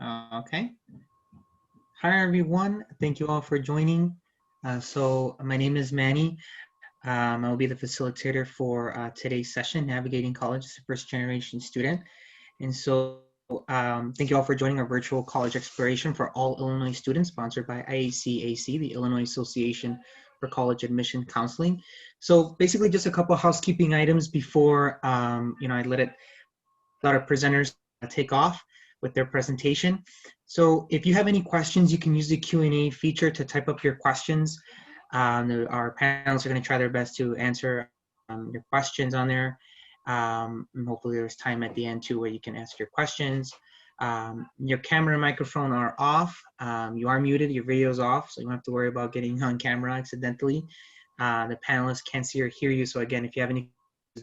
Okay. Hi, everyone. Thank you all for joining. So my name is Manny. I will be the facilitator for today's session, Navigating College as a First Generation Student. And so thank you all for joining our virtual college exploration for all Illinois students, sponsored by IACAC, the Illinois Association for College Admission Counseling. So basically just a couple of housekeeping items before I let our presenters take off with their presentation. So if you have any questions, you can use the Q&A feature to type up your questions. Our panelists are going to try their best to answer your questions on there. And hopefully there's time at the end too where you can ask your questions. Your camera and microphone are off. You are muted, your video is off, so you don't have to worry about getting on camera accidentally. The panelists can't see or hear you, so again, if you have any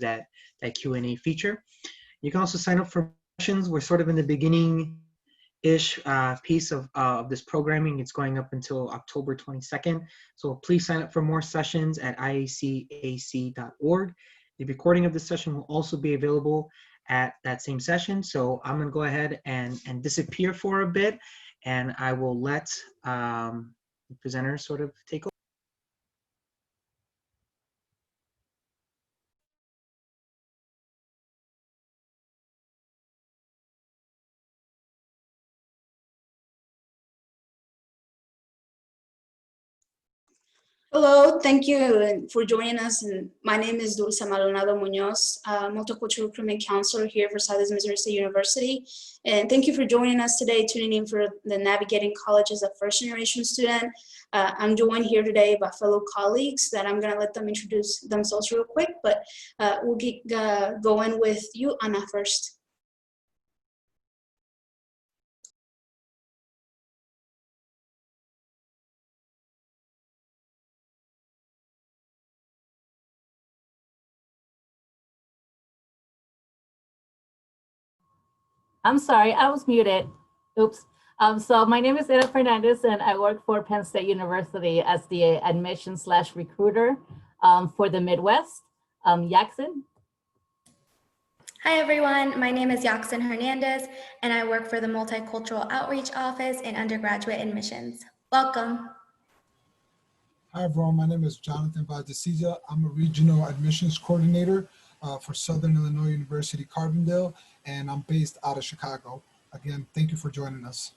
that Q&A feature. You can also sign up for sessions. We're sort of in the beginning-ish piece of this programming. It's going up until October 22nd. So please sign up for more sessions at iacac.org. The recording of this session will also be available at that same session. So I'm going to go ahead and disappear for a bit, and I will let the presenters sort of take over. Hello, thank you for joining us. And my name is Dulce Maldonado Munoz, multicultural recruitment counselor here for Southeast Missouri State University. And thank you for joining us today, tuning in for the Navigating College as a First Generation Student. I'm joined here today by fellow colleagues that I'm gonna let them introduce themselves real quick, but we'll get going with you, Anna, first. I'm sorry, I was muted. Oops. So my name is Ida Fernandez, and I work for Penn State University as the admission/recruiter for the Midwest. Yaxon. Hi everyone, my name is Yaxon Hernandez, and I work for the Multicultural Outreach Office in undergraduate admissions. Welcome. Hi everyone, my name is Jonathan Valdecilla. I'm a regional admissions coordinator for Southern Illinois University Carbondale, and I'm based out of Chicago. Again, thank you for joining us.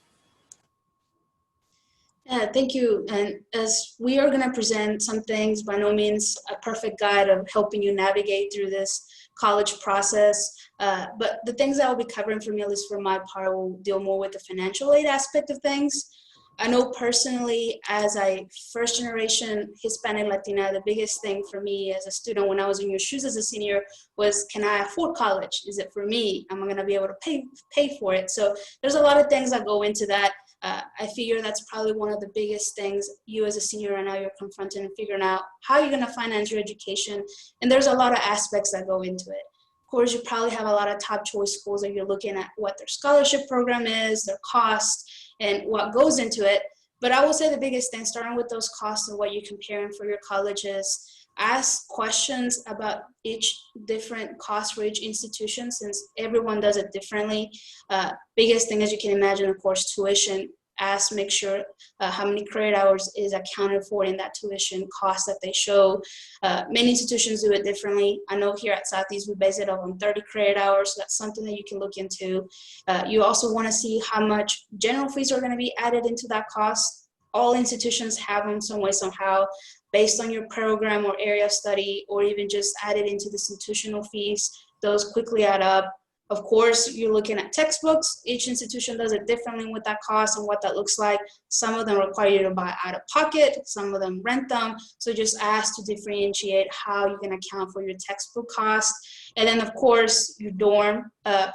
Thank you. And as we are going to present some things, by no means a perfect guide of helping you navigate through this college process. But the things that I'll be covering for me, at least for my part, will deal more with the financial aid aspect of things. I know personally, as a first generation Hispanic Latina, the biggest thing for me as a student when I was in your shoes as a senior was, can I afford college? Is it for me? Am I gonna be able to pay for it? So there's a lot of things that go into that. I figure that's probably one of the biggest things you as a senior right now you're confronting and figuring out how you're gonna finance your education. And there's a lot of aspects that go into it. Of course, you probably have a lot of top choice schools that you're looking at what their scholarship program is, their cost, and what goes into it. But I will say the biggest thing, starting with those costs and what you're comparing for your colleges, ask questions about each different cost for each institution, since everyone does it differently. Biggest thing, as you can imagine, of course, tuition. Make sure how many credit hours is accounted for in that tuition cost that they show. Many institutions do it differently. I know here at Southeast we base it on 30 credit hours, so that's something that you can look into. You also want to see how much general fees are going to be added into that cost. All institutions have them some way, somehow, based on your program or area of study, or even just added into the institutional fees. Those quickly add up. Of course, you're looking at textbooks. Each institution does it differently with that cost and what that looks like. Some of them require you to buy out of pocket, some of them rent them. So just ask to differentiate how you can account for your textbook cost. And then of course, your dorm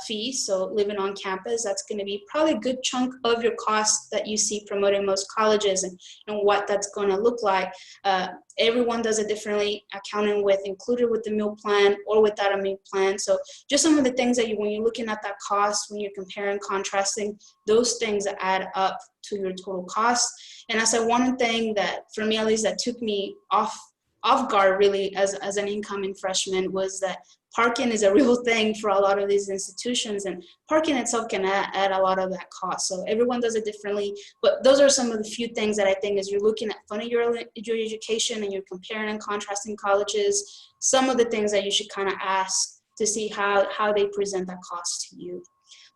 fees, so living on campus, that's gonna be probably a good chunk of your cost that you see promoted in most colleges, and what that's gonna look like. Everyone does it differently, accounting with included with the meal plan or without a meal plan. So just some of the things that when you're looking at that cost, when you're comparing, contrasting, those things that add up to your total cost. And I said, one thing that for me at least that took me off guard really as an incoming freshman was that parking is a real thing for a lot of these institutions, and parking itself can add a lot of that cost. So everyone does it differently, but those are some of the few things that I think as you're looking at funding your education and you're comparing and contrasting colleges, some of the things that you should kind of ask to see how they present that cost to you.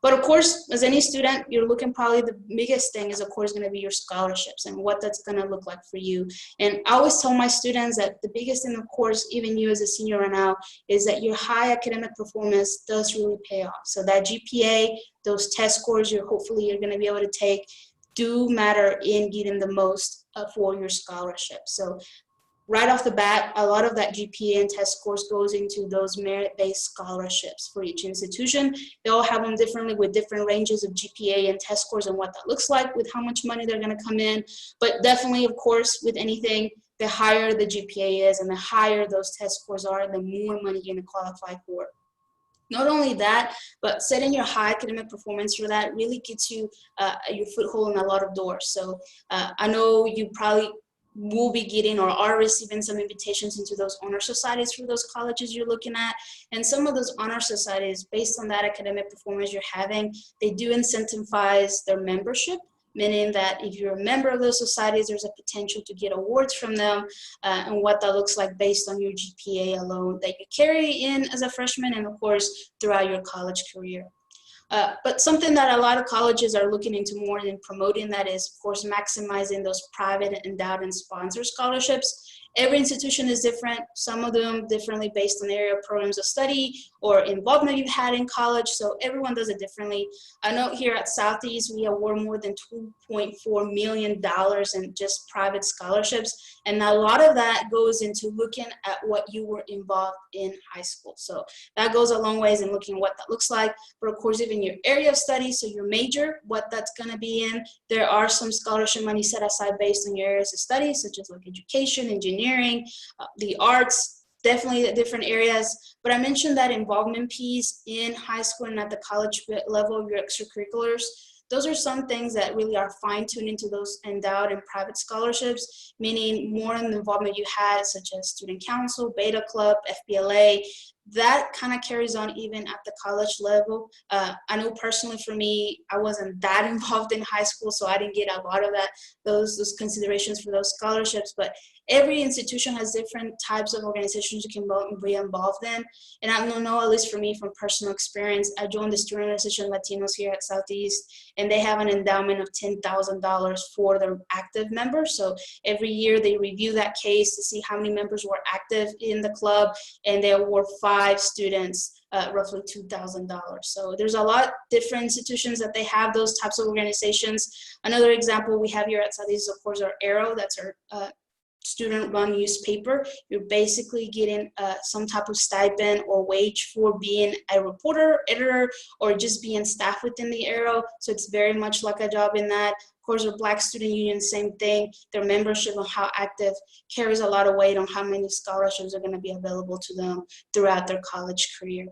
But of course, as any student, you're looking, probably the biggest thing is of course going to be your scholarships and what that's going to look like for you. And I always tell my students that the biggest thing, of course, even you as a senior right now, is that your high academic performance does really pay off. So that GPA, those test scores hopefully you're going to be able to take, do matter in getting the most for your scholarship. So right off the bat, a lot of that GPA and test scores goes into those merit-based scholarships for each institution. They all have them differently with different ranges of GPA and test scores and what that looks like with how much money they're going to come in. But definitely, of course, with anything, the higher the GPA is and the higher those test scores are, the more money you're going to qualify for. Not only that, but setting your high academic performance for that really gets you your foothold in a lot of doors. So I know you probably will be getting or are receiving some invitations into those honor societies for those colleges you're looking at. And some of those honor societies, based on that academic performance you're having, they do incentivize their membership, meaning that if you're a member of those societies, there's a potential to get awards from them and what that looks like based on your GPA alone that you carry in as a freshman and of course throughout your college career. But something that a lot of colleges are looking into more than promoting that is, of course, maximizing those private, endowed, and sponsored scholarships. Every institution is different, some of them differently based on the area of programs of study or involvement you've had in college, so everyone does it differently. I know here at Southeast, we award more than $2.4 million in just private scholarships, and a lot of that goes into looking at what you were involved in high school. So that goes a long ways in looking at what that looks like, but of course, even your area of study, so your major, what that's gonna be in, there are some scholarship money set aside based on your areas of study, such as like education, engineering, the arts, definitely different areas. But I mentioned that involvement piece in high school and at the college level, your extracurriculars. Those are some things that really are fine-tuned into those endowed and private scholarships, meaning more in the involvement you had, such as student council, beta club, FBLA. That kind of carries on even at the college level. I know personally for me, I wasn't that involved in high school, so I didn't get a lot of that, those considerations for those scholarships. But every institution has different types of organizations you can be involved in. And I don't know, at least for me, from personal experience, I joined the Student Organization Latinos here at Southeast, and they have an endowment of $10,000 for their active members. So every year they review that case to see how many members were active in the club, and they award 5 students roughly $2,000. So there's a lot different institutions that they have those types of organizations. Another example we have here at Southeast is, of course, our Arrow. That's our student-run newspaper. You're basically getting some type of stipend or wage for being a reporter, editor, or just being staff within the Arrow. So it's very much like a job in that. Of course, our Black Student Union, same thing. Their membership and how active carries a lot of weight on how many scholarships are going to be available to them throughout their college career.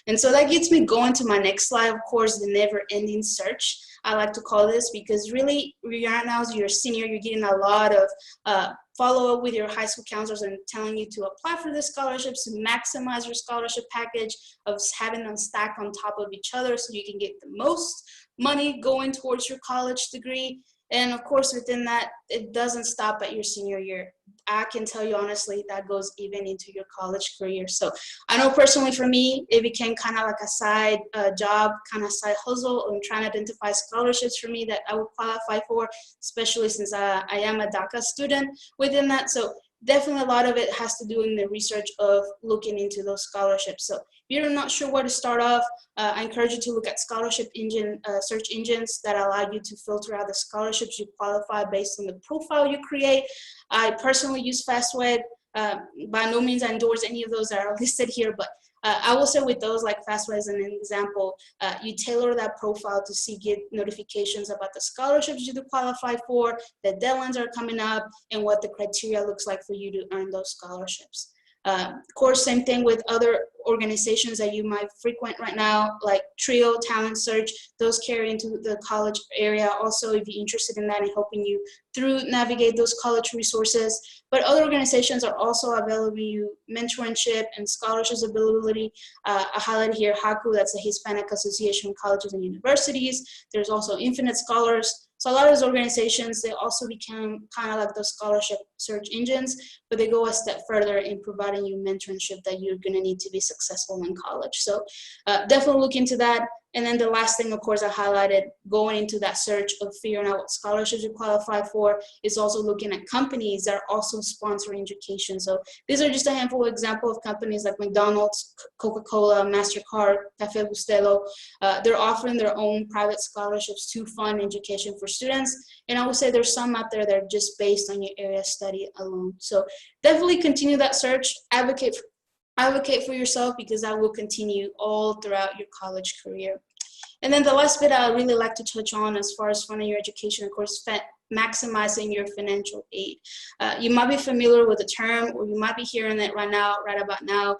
And so that gets me going to my next slide, of course, the never-ending search. I like to call this because really, right now as you're a senior, you're getting a lot of follow up with your high school counselors and telling you to apply for the scholarships, to maximize your scholarship package, of having them stack on top of each other so you can get the most money going towards your college degree. And of course, within that, it doesn't stop at your senior year. I can tell you honestly, that goes even into your college career. So I know personally for me, it became kind of like a side job, kind of side hustle, and trying to identify scholarships for me that I would qualify for, especially since I am a DACA student within that. So definitely a lot of it has to do in the research of looking into those scholarships. So if you're not sure where to start off, I encourage you to look at scholarship engine search engines that allow you to filter out the scholarships you qualify based on the profile you create. I personally use FastWeb. By no means I endorse any of those that are listed here, but I will say with those like FastWeb as an example, you tailor that profile to get notifications about the scholarships you do qualify for, the deadlines are coming up, and what the criteria looks like for you to earn those scholarships. Of course, same thing with other organizations that you might frequent right now, like TRIO, Talent Search. Those carry into the college area also, if you're interested in that and helping you through navigate those college resources. But other organizations are also available you mentorship and scholarships availability. I highlighted here HACU, that's the Hispanic Association of Colleges and Universities. There's also Infinite Scholars. So a lot of those organizations, they also become kind of like those scholarship search engines, but they go a step further in providing you mentorship that you're going to need to be successful in college. So definitely look into that. And then the last thing, of course, I highlighted going into that search of figuring out what scholarships you qualify for is also looking at companies that are also sponsoring education. So these are just a handful of examples of companies like McDonald's, Coca-Cola, MasterCard, Café Bustelo. They're offering their own private scholarships to fund education for students. And I would say there's some out there that are just based on your area study alone. So definitely continue that search, advocate for yourself, because that will continue all throughout your college career. And then the last bit I really like to touch on as far as funding your education, of course, maximizing your financial aid. You might be familiar with the term, or you might be hearing it right about now,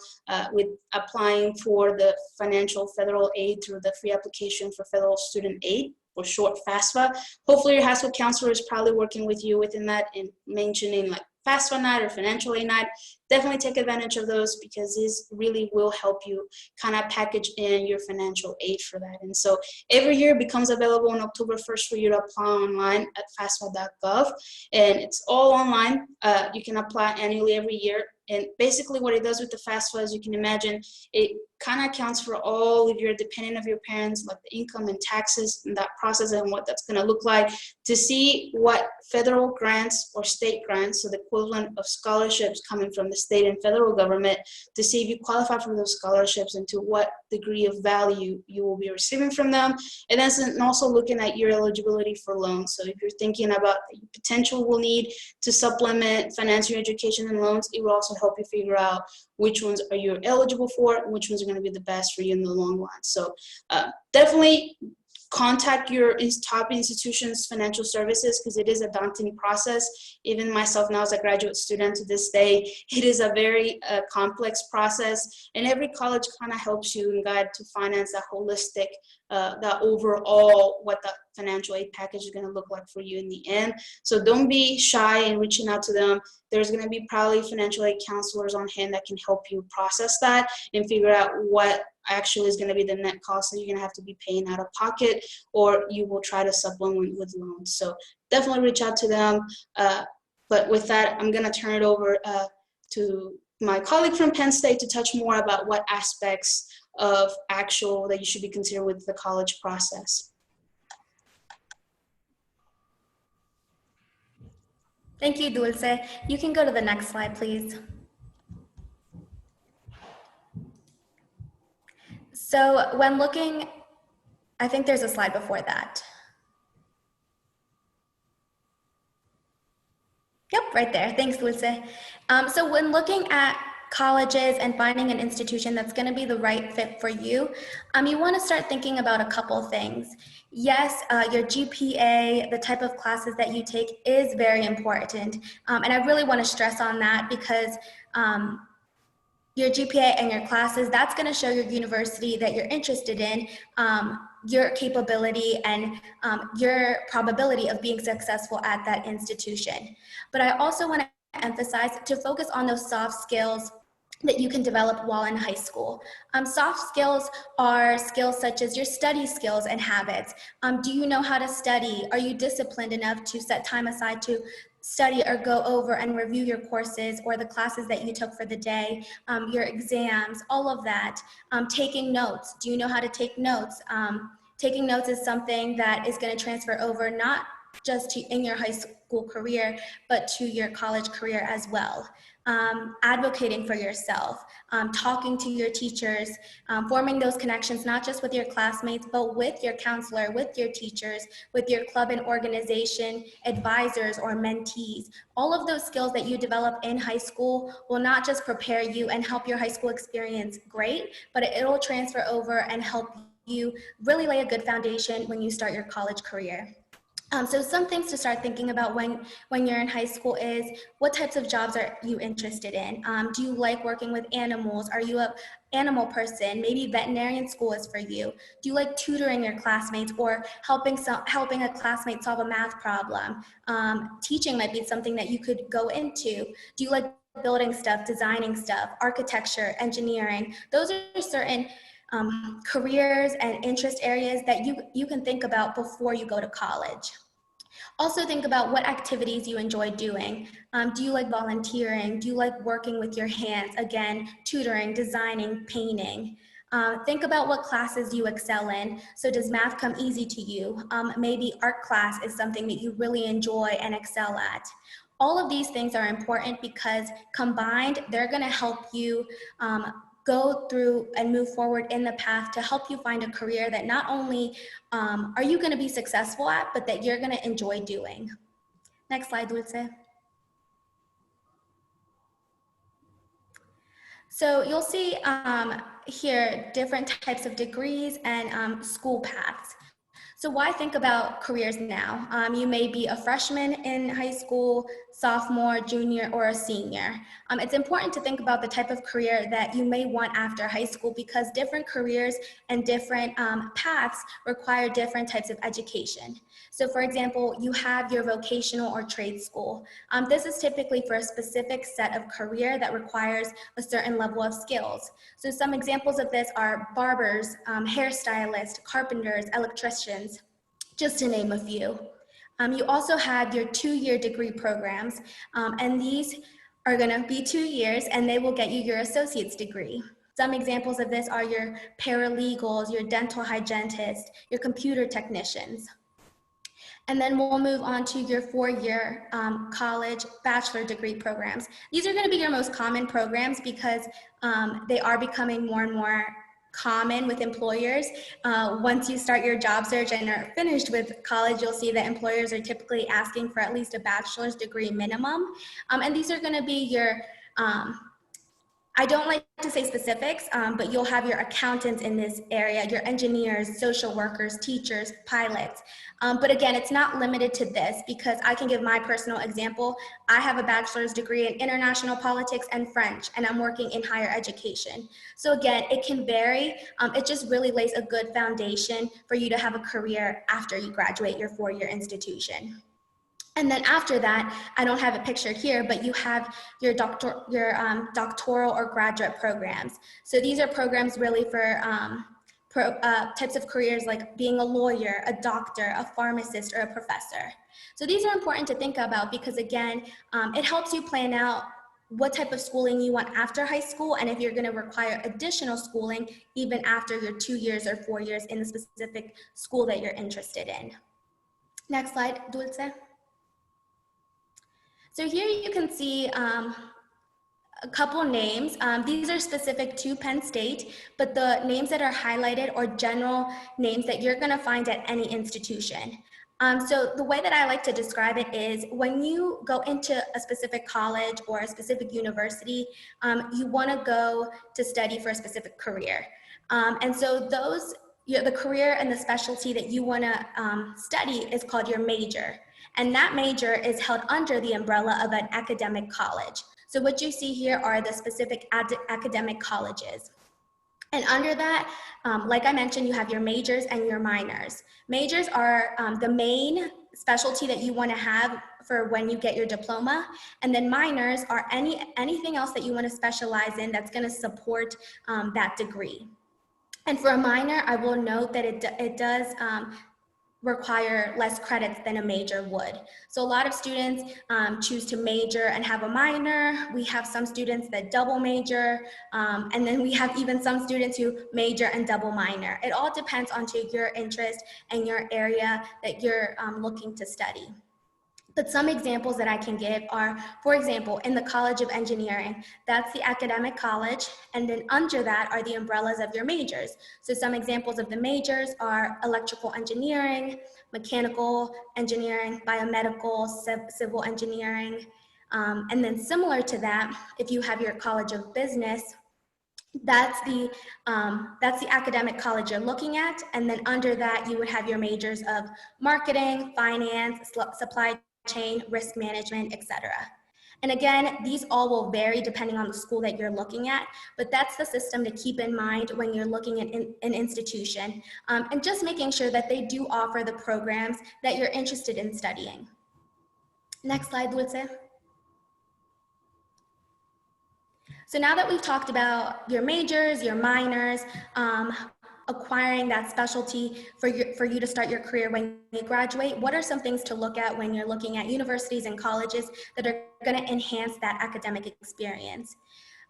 with applying for the financial federal aid through the free application for federal student aid, or short FAFSA. Hopefully your high school counselor is probably working with you within that and mentioning like FAFSA night or financial aid night. Definitely take advantage of those, because this really will help you kind of package in your financial aid for that. And so every year it becomes available on October 1st for you to apply online at FAFSA.gov, and it's all online. You can apply annually every year. And basically what it does with the FAFSA, as you can imagine, it kind of accounts for all of your dependent of your parents, like the income and taxes and that process and what that's going to look like, to see what federal grants or state grants, so the equivalent of scholarships coming from the state and federal government, to see if you qualify for those scholarships and to what degree of value you will be receiving from them. And then also looking at your eligibility for loans. So if you're thinking about the potential will need to supplement finance your education and loans, it will also help you figure out which ones are you eligible for and which ones are going to be the best for you in the long run. So definitely contact your top institution's financial services, because it is a daunting process. Even myself now as a graduate student to this day, it is a very complex process, and every college kind of helps you and guide to finance that holistic, that overall what the financial aid package is going to look like for you in the end. So don't be shy in reaching out to them. There's going to be probably financial aid counselors on hand that can help you process that and figure out what actually is going to be the net cost that you're going to have to be paying out of pocket, or you will try to supplement with loans. So definitely reach out to them. But with that, I'm going to turn it over to my colleague from Penn State to touch more about what aspects of actual that you should be considering with the college process. Thank you, Dulce. You can go to the next slide, please. So when looking, I think there's a slide before that. Yep, right there. Thanks, Dulce. So when looking at colleges and finding an institution that's going to be the right fit for you, you want to start thinking about a couple things. Yes, your GPA, the type of classes that you take is very important. And I really want to stress on that, because your GPA and your classes, that's going to show your university that you're interested in, your capability and your probability of being successful at that institution. But I also want to emphasize to focus on those soft skills that you can develop while in high school. Soft skills are skills such as your study skills and habits. Do you know how to study? Are you disciplined enough to set time aside to study or go over and review your courses or the classes that you took for the day, your exams, all of that. Taking notes. Do you know how to take notes? Taking notes is something that is going to transfer over not just to in your high school career, but to your college career as well. Advocating for yourself, talking to your teachers, forming those connections, not just with your classmates, but with your counselor, with your teachers, with your club and organization, advisors or mentees. All of those skills that you develop in high school will not just prepare you and help your high school experience great, but it'll transfer over and help you really lay a good foundation when you start your college career. So some things to start thinking about when you're in high school is, what types of jobs are you interested in? Do you like working with animals? Are you a animal person? Maybe veterinarian school is for you. Do you like tutoring your classmates or helping a classmate solve a math problem? Teaching might be something that you could go into. Do you like building stuff, designing stuff, architecture, engineering? Those are certain careers and interest areas that you can think about before you go to college. Also think about what activities you enjoy doing. Do you like volunteering? Do you like working with your hands? Again, tutoring, designing, painting. Think about what classes you excel in. So does math come easy to you? Maybe art class is something that you really enjoy and excel at. All of these things are important because combined, they're gonna help you go through and move forward in the path to help you find a career that not only are you going to be successful at, but that you're going to enjoy doing. Next slide, Dulce. So you'll see here different types of degrees and school paths. So why think about careers now? You may be a freshman in high school, sophomore, junior, or a senior. It's important to think about the type of career that you may want after high school because different careers and different paths require different types of education. So for example, you have your vocational or trade school. This is typically for a specific set of career that requires a certain level of skills. So some examples of this are barbers, hairstylists, carpenters, electricians, just to name a few. You also have your 2-year degree programs, and these are gonna be 2 years and they will get you your associate's degree. Some examples of this are your paralegals, your dental hygienists, your computer technicians. And then we'll move on to your 4-year college bachelor degree programs. These are going to be your most common programs because they are becoming more and more common with employers. Once you start your job search and are finished with college, you'll see that employers are typically asking for at least a bachelor's degree minimum. And these are going to be your I don't like to say specifics, but you'll have your accountants in this area, your engineers, social workers, teachers, pilots. But again, it's not limited to this because I can give my personal example. I have a bachelor's degree in international politics and French, and I'm working in higher education. So again, it can vary. It just really lays a good foundation for you to have a career after you graduate your 4-year institution. And then after that, I don't have a picture here, but you have your doctoral or graduate programs. So these are programs really for types of careers like being a lawyer, a doctor, a pharmacist, or a professor. So these are important to think about because again, it helps you plan out what type of schooling you want after high school and if you're going to require additional schooling even after your 2 years or 4 years in the specific school that you're interested in. Next slide, Dulce. So here you can see a couple names. These are specific to Penn State, but the names that are highlighted are general names that you're gonna find at any institution. So the way that I like to describe it is when you go into a specific college or a specific university, you wanna go to study for a specific career. And so the career and the specialty that you wanna study is called your major. And that major is held under the umbrella of an academic college. So what you see here are the specific academic colleges. And under that, like I mentioned, you have your majors and your minors. Majors are the main specialty that you want to have for when you get your diploma. And then minors are anything else that you want to specialize in that's going to support that degree. And for a minor, I will note that it does require less credits than a major would. So a lot of students choose to major and have a minor. We have some students that double major, and then we have even some students who major and double minor. It all depends on your interest and your area that you're looking to study. But some examples that I can give are, for example, in the College of Engineering, that's the academic college, and then under that are the umbrellas of your majors. So some examples of the majors are electrical engineering, mechanical engineering, biomedical, civil engineering. And then similar to that, if you have your College of Business, That's the academic college you're looking at, and then under that you would have your majors of marketing, finance, supply chain, risk management, etc. And again, these all will vary depending on the school that you're looking at, but that's the system to keep in mind when you're looking at an institution, and just making sure that they do offer the programs that you're interested in studying. Next slide, Dulce. So now that we've talked about your majors, your minors, acquiring that specialty for you to start your career when you graduate, what are some things to look at when you're looking at universities and colleges that are going to enhance that academic experience?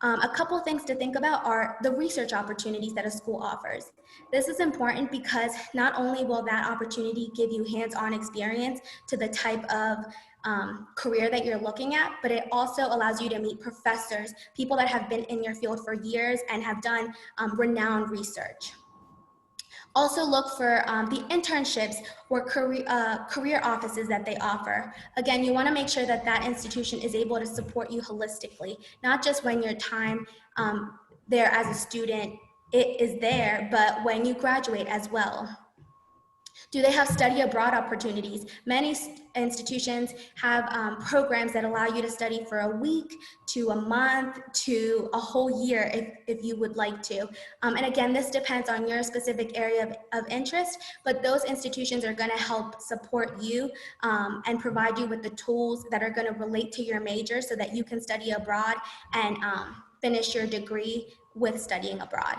A couple things to think about are the research opportunities that a school offers. This is important because not only will that opportunity give you hands-on experience to the type of career that you're looking at, but it also allows you to meet professors, people that have been in your field for years and have done renowned research. Also look for the internships or career offices that they offer. Again, you want to make sure that that institution is able to support you holistically, not just when your time there as a student it is there, but when you graduate as well. Do they have study abroad opportunities? Many institutions have programs that allow you to study for a week to a month to a whole year if you would like to. And again, this depends on your specific area of interest, but those institutions are going to help support you and provide you with the tools that are going to relate to your major so that you can study abroad and finish your degree with studying abroad.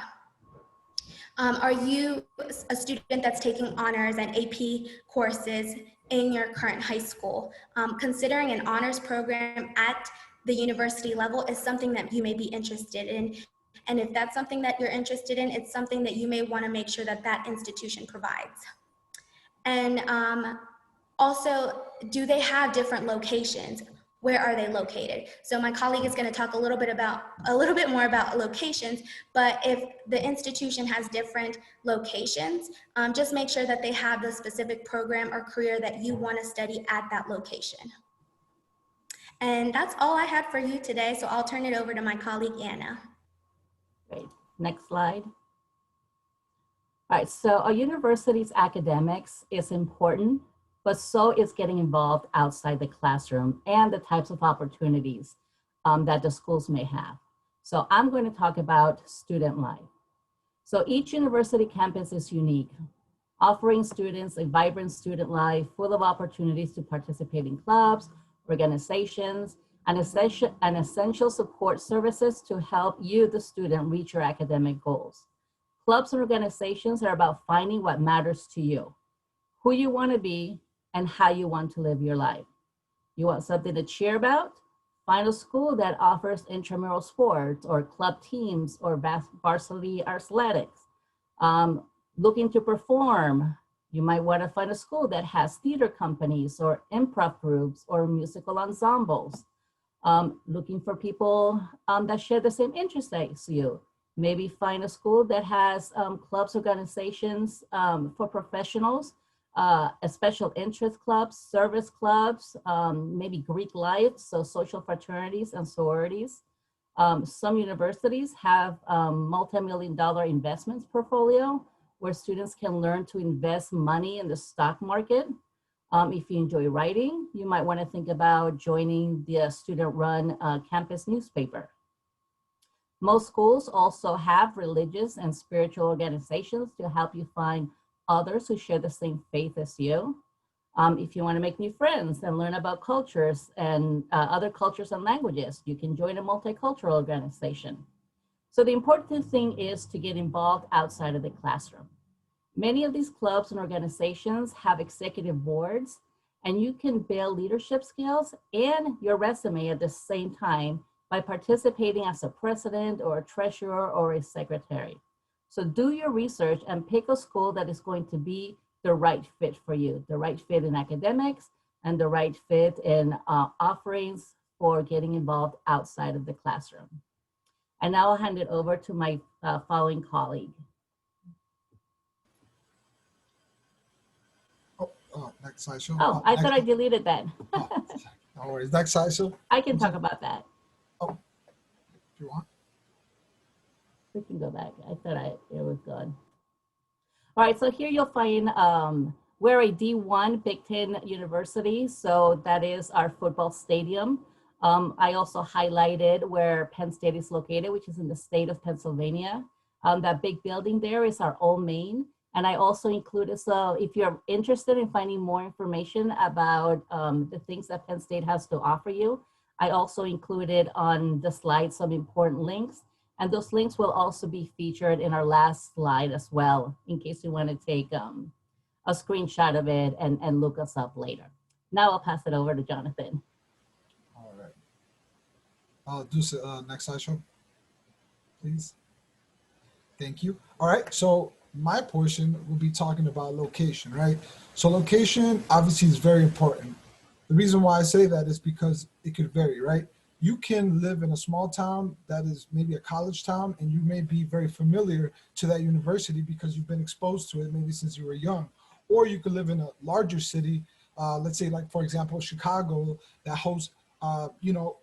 Are you a student that's taking honors and AP courses in your current high school? Considering an honors program at the university level is something that you may be interested in. And if that's something that you're interested in, it's something that you may want to make sure that that institution provides. And also, do they have different locations? Where are they located? So my colleague is going to talk a little bit more about locations, but if the institution has different locations, just make sure that they have the specific program or career that you want to study at that location. And that's all I had for you today, so I'll turn it over to my colleague, Anna. Great. Next slide. All right, so a university's academics is important, but so is getting involved outside the classroom and the types of opportunities that the schools may have. So I'm going to talk about student life. So each university campus is unique, offering students a vibrant student life full of opportunities to participate in clubs, organizations, and essential support services to help you, the student, reach your academic goals. Clubs and organizations are about finding what matters to you, who you want to be, and how you want to live your life. You want something to cheer about? Find a school that offers intramural sports or club teams or varsity athletics. Looking to perform, you might want to find a school that has theater companies or improv groups or musical ensembles. Looking for people that share the same interests as you. Maybe find a school that has clubs, organizations for professionals, special interest clubs, service clubs, maybe Greek life, so social fraternities and sororities. Some universities have multi-million-dollar investments portfolio where students can learn to invest money in the stock market. If you enjoy writing, you might want to think about joining the student-run campus newspaper. Most schools also have religious and spiritual organizations to help you find others who share the same faith as you. If you want to make new friends and learn about cultures and other cultures and languages, you can join a multicultural organization. So the important thing is to get involved outside of the classroom. Many of these clubs and organizations have executive boards, and you can build leadership skills and your resume at the same time by participating as a president or a treasurer or a secretary. So do your research and pick a school that is going to be the right fit for you, the right fit in academics and the right fit in offerings for getting involved outside of the classroom. And now I'll hand it over to my following colleague. Next slide show. Oh, I thought I deleted that. No worries. Next slide show. I can talk about that. Oh, do you want? we can go back. I thought it was gone. All right, so here you'll find we're a D1 Big Ten university, so that is our football stadium. I also highlighted where Penn State is located, which is in the state of Pennsylvania. That big building there is our old main. And I also included, so if you're interested in finding more information about the things that Penn State has to offer you, I also included on the slide some important links. And those links will also be featured in our last slide as well, in case you want to take a screenshot of it and look us up later. Now I'll pass it over to Jonathan. All right. I'll do next slide show, please. Thank you. All right. So my portion will be talking about location, right? So location obviously is very important. The reason why I say that is because it could vary, right? You can live in a small town that is maybe a college town, and you may be very familiar to that university because you've been exposed to it maybe since you were young. Or you could live in a larger city, let's say like, for example, Chicago, that hosts, you know,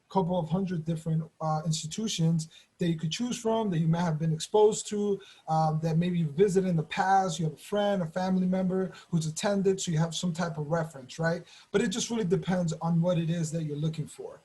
a couple of hundred different institutions that you could choose from, that you may have been exposed to, that maybe you visited in the past, you have a friend, a family member who's attended, so you have some type of reference, right? But it just really depends on what it is that you're looking for.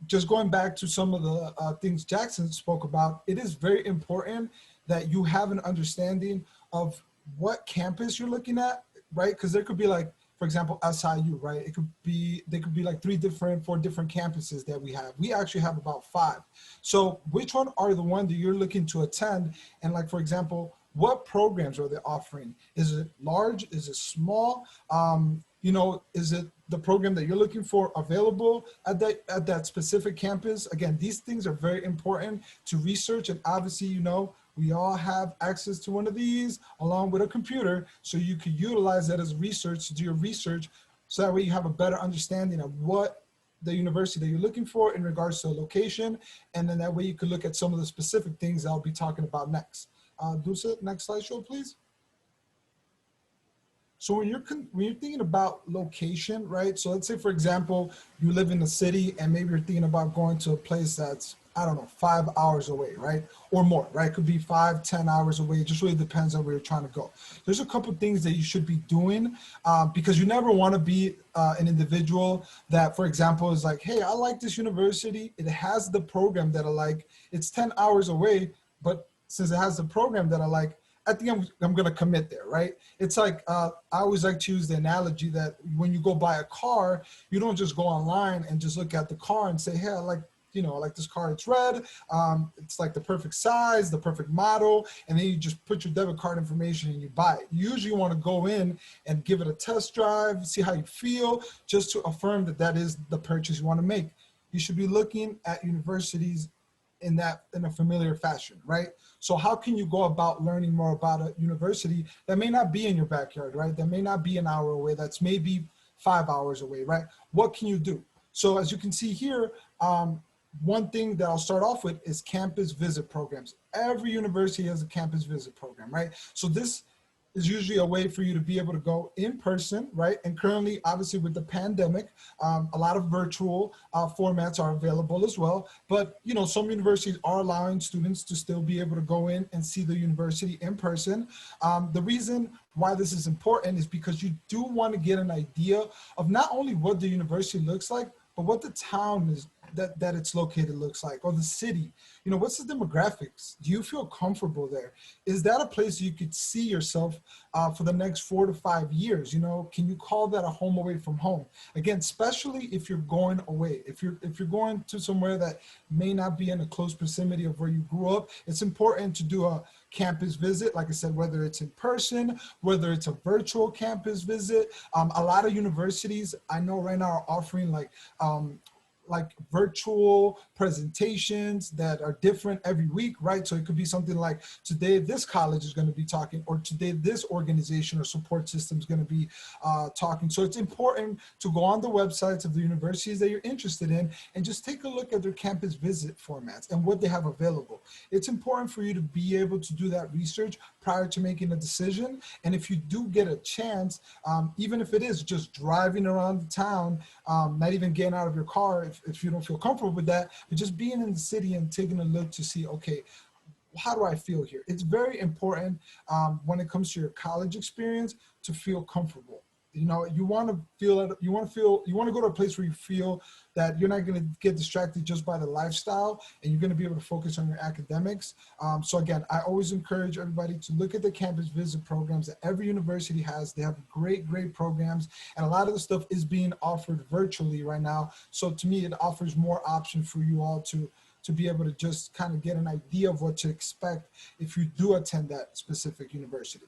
Just going back to some of the things Jackson spoke about, it is very important that you have an understanding of what campus you're looking at, right? Because there could be like, for example, SIU, right? They could be like 4 different campuses that we have. We actually have about 5. So which one are the one that you're looking to attend? And like, for example, what programs are they offering? Is it large? Is it small? You know, is it the program that you're looking for available at that specific campus? Again, these things are very important to research, and obviously, you know, we all have access to one of these along with a computer, so you can utilize that as research to do your research, so that way you have a better understanding of what the university that you're looking for in regards to a location, and then that way you can look at some of the specific things I'll be talking about next. Dulce, next slide show, please. So when you're thinking about location, right? So let's say, for example, you live in the city and maybe you're thinking about going to a place that's, I don't know, 5 hours away, right? Or more, right? It could be 5, 10 hours away. It just really depends on where you're trying to go. There's a couple things that you should be doing because you never want to be an individual that, for example, is like, hey, I like this university. It has the program that I like. It's 10 hours away, but since it has the program that I like, I think I'm going to commit there, right? It's like, I always like to use the analogy that when you go buy a car, you don't just go online and just look at the car and say, hey, I like this car, it's red, it's like the perfect size, the perfect model, and then you just put your debit card information and you buy it. You usually want to go in and give it a test drive, see how you feel, just to affirm that that is the purchase you want to make. You should be looking at universities in a familiar fashion, right? So how can you go about learning more about a university that may not be in your backyard, right? That may not be an hour away, that's maybe 5 hours away, right? What can you do? So as you can see here, one thing that I'll start off with is campus visit programs. Every university has a campus visit program, right? So this is usually a way for you to be able to go in person, right? And currently, obviously with the pandemic, a lot of virtual formats are available as well. But, you know, some universities are allowing students to still be able to go in and see the university in person. The reason why this is important is because you do want to get an idea of not only what the university looks like, but what the town is that it's located looks like, or the city. You know, what's the demographics? Do you feel comfortable there? Is that a place you could see yourself for the next 4 to 5 years? You know, can you call that a home away from home? Again, especially if you're going away, if you're going to somewhere that may not be in a close proximity of where you grew up, it's important to do a campus visit. Like I said, whether it's in person, whether it's a virtual campus visit. A lot of universities I know right now are offering like virtual presentations that are different every week, right? So it could be something like, today this college is going to be talking, or today this organization or support system is going to be talking. So it's important to go on the websites of the universities that you're interested in and just take a look at their campus visit formats and what they have available. It's important for you to be able to do that research prior to making a decision. And if you do get a chance, even if it is just driving around the town, not even getting out of your car if you don't feel comfortable with that, but just being in the city and taking a look to see, okay, how do I feel here? It's very important when it comes to your college experience to feel comfortable. You know, you want to go to a place where you feel that you're not going to get distracted just by the lifestyle, and you're going to be able to focus on your academics. So again, I always encourage everybody to look at the campus visit programs that every university has. They have great programs, and a lot of the stuff is being offered virtually right now. So to me, it offers more options for you all to be able to just kind of get an idea of what to expect if you do attend that specific university.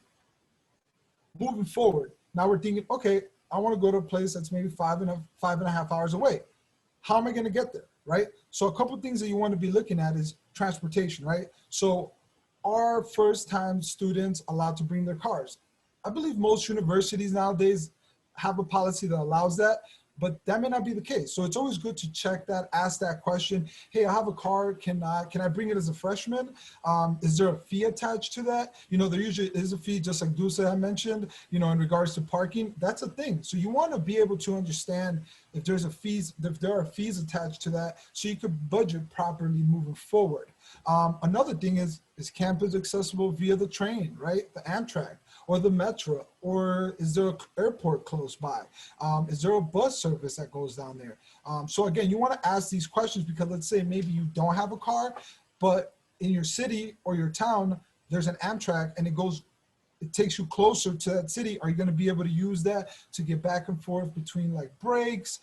Moving forward, now we're thinking, okay, I want to go to a place that's maybe 5.5 hours away. How am I going to get there, right? So a couple of things that you want to be looking at is transportation, right? So are first-time students allowed to bring their cars? I believe most universities nowadays have a policy that allows that, but that may not be the case. So it's always good to check that, ask that question. Hey, I have a car, can I bring it as a freshman? Is there a fee attached to that? You know, there usually is a fee, just like Dulce had mentioned, you know, in regards to parking. That's a thing. So you want to be able to understand if there are fees attached to that, so you could budget properly moving forward. Another thing is campus accessible via the train, right? The Amtrak or the Metro, or is there an airport close by? Is there a bus service that goes down there? So again, you want to ask these questions because let's say maybe you don't have a car, but in your city or your town, there's an Amtrak and it takes you closer to that city. Are you going to be able to use that to get back and forth between like breaks,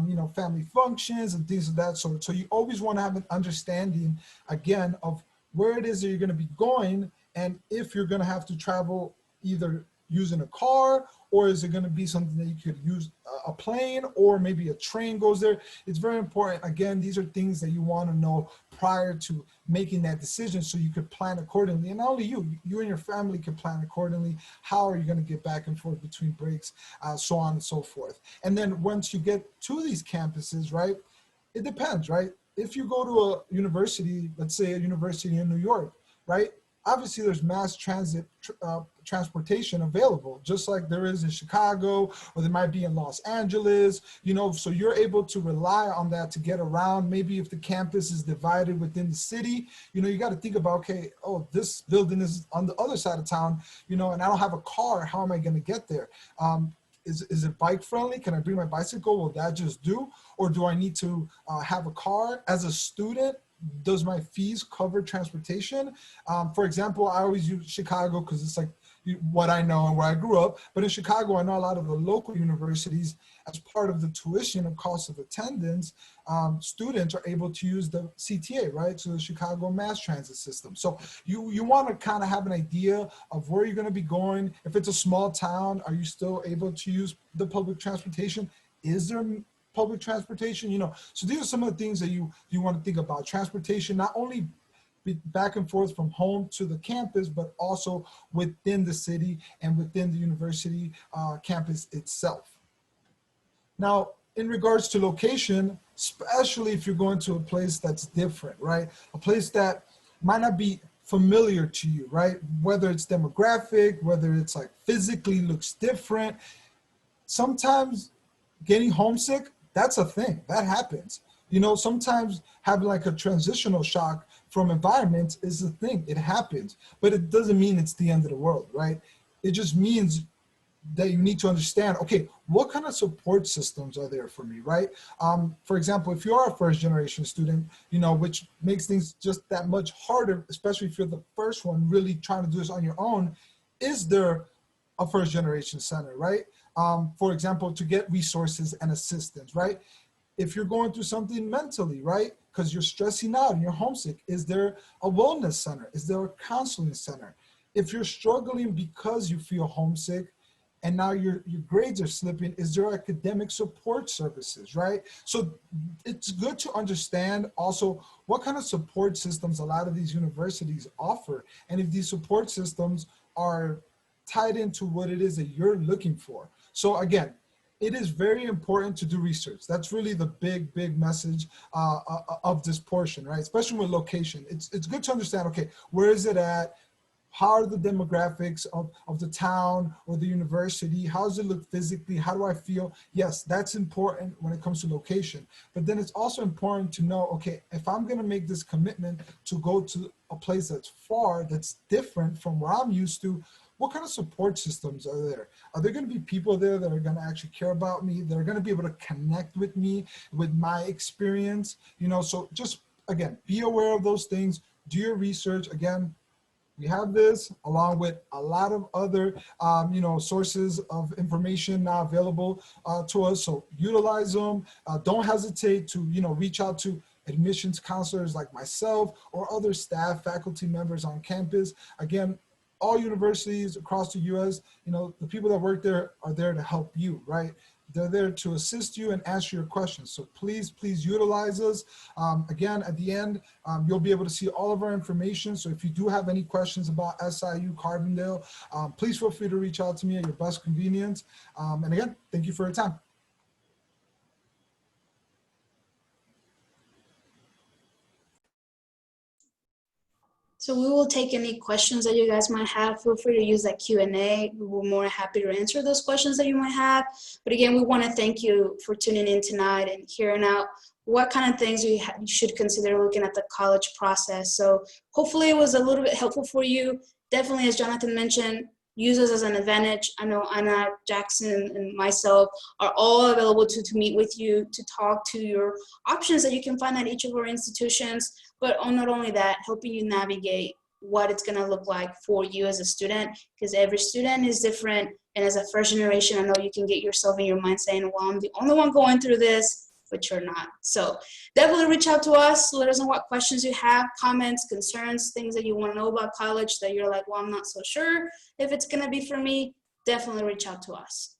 you know, family functions and things of that sort? So you always want to have an understanding, again, of where it is that you're going to be going, and if you're going to have to travel either using a car, or is it going to be something that you could use a plane, or maybe a train goes there? It's very important. Again, these are things that you want to know prior to making that decision so you could plan accordingly. And not only you and your family can plan accordingly. How are you going to get back and forth between breaks, so on and so forth. And then once you get to these campuses, right, it depends, right? If you go to a university, let's say a university in New York, right, obviously there's mass transit transportation available, just like there is in Chicago, or there might be in Los Angeles, you know, so you're able to rely on that to get around. Maybe if the campus is divided within the city, you know, you got to think about, okay, oh, this building is on the other side of town, you know, and I don't have a car. How am I going to get there? Is it bike friendly? Can I bring my bicycle? Will that just do? Or do I need to have a car? As a student, does my fees cover transportation? For example, I always use Chicago because it's like what I know and where I grew up. But in Chicago, I know a lot of the local universities, as part of the tuition and cost of attendance, students are able to use the CTA, right? So the Chicago Mass Transit System. So you want to kind of have an idea of where you're going to be going. If it's a small town, are you still able to use the public transportation? Is there public transportation? You know, so these are some of the things that you want to think about. Transportation, not only back and forth from home to the campus, but also within the city and within the university campus itself. Now, in regards to location, especially if you're going to a place that's different, right? A place that might not be familiar to you, right? Whether it's demographic, whether it's like physically looks different. Sometimes getting homesick, that's a thing, that happens. You know, sometimes having like a transitional shock from environments is a thing, it happens, but it doesn't mean it's the end of the world, right? It just means that you need to understand, okay, what kind of support systems are there for me, right? For example, if you are a first generation student, you know, which makes things just that much harder, especially if you're the first one really trying to do this on your own, is there a first generation center, right? For example, to get resources and assistance, right? If you're going through something mentally, right? Because you're stressing out and you're homesick, is there a wellness center? Is there a counseling center? If you're struggling because you feel homesick and now your grades are slipping, is there academic support services, right? So it's good to understand also what kind of support systems a lot of these universities offer, and if these support systems are tied into what it is that you're looking for. So again, it is very important to do research. That's really the big message of this portion, right? Especially with location. It's good to understand, okay, where is it at? How are the demographics of the town or the university? How does it look physically? How do I feel? Yes, that's important when it comes to location. But then it's also important to know, okay, if I'm going to make this commitment to go to a place that's far, that's different from where I'm used to, what kind of support systems are there? Are there going to be people there that are going to actually care about me, that are going to be able to connect with me, with my experience? You know, so just, again, be aware of those things. Do your research. Again, we have this along with a lot of other, sources of information now available to us. So utilize them. Don't hesitate to, reach out to admissions counselors like myself or other staff, faculty members on campus. Again, all universities across the U.S., the people that work there are there to help you, right? They're there to assist you and answer your questions. So please utilize us. Again, at the end, you'll be able to see all of our information. So if you do have any questions about SIU Carbondale, please feel free to reach out to me at your best convenience. And again, thank you for your time. So we will take any questions that you guys might have. Feel free to use that Q&A. We will be more happy to answer those questions that you might have. But again, we want to thank you for tuning in tonight and hearing out what kind of things you should consider looking at the college process. So hopefully it was a little bit helpful for you. Definitely, as Jonathan mentioned, use us as an advantage. I know Anna, Jackson, and myself are all available to meet with you, to talk to your options that you can find at each of our institutions. But not only that, helping you navigate what it's gonna look like for you as a student, because every student is different. And as a first generation, I know you can get yourself in your mind saying, well, I'm the only one going through this, but you're not. So definitely reach out to us. Let us know what questions you have, comments, concerns, things that you wanna know about college that you're like, well, I'm not so sure if it's gonna be for me. Definitely reach out to us.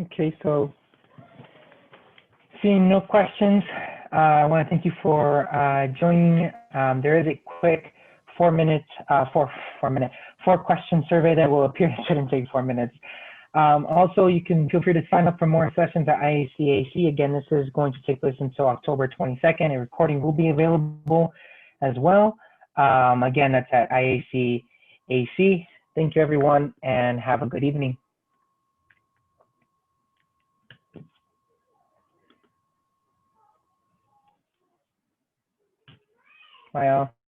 Okay, so seeing no questions, I want to thank you for joining. There is a quick 4 question survey that will appear. It shouldn't take 4 minutes. Also, you can feel free to sign up for more sessions at IACAC. Again, this is going to take place until October 22nd. A recording will be available as well. Again, that's at IACAC. Thank you, everyone, and have a good evening. Bye, all.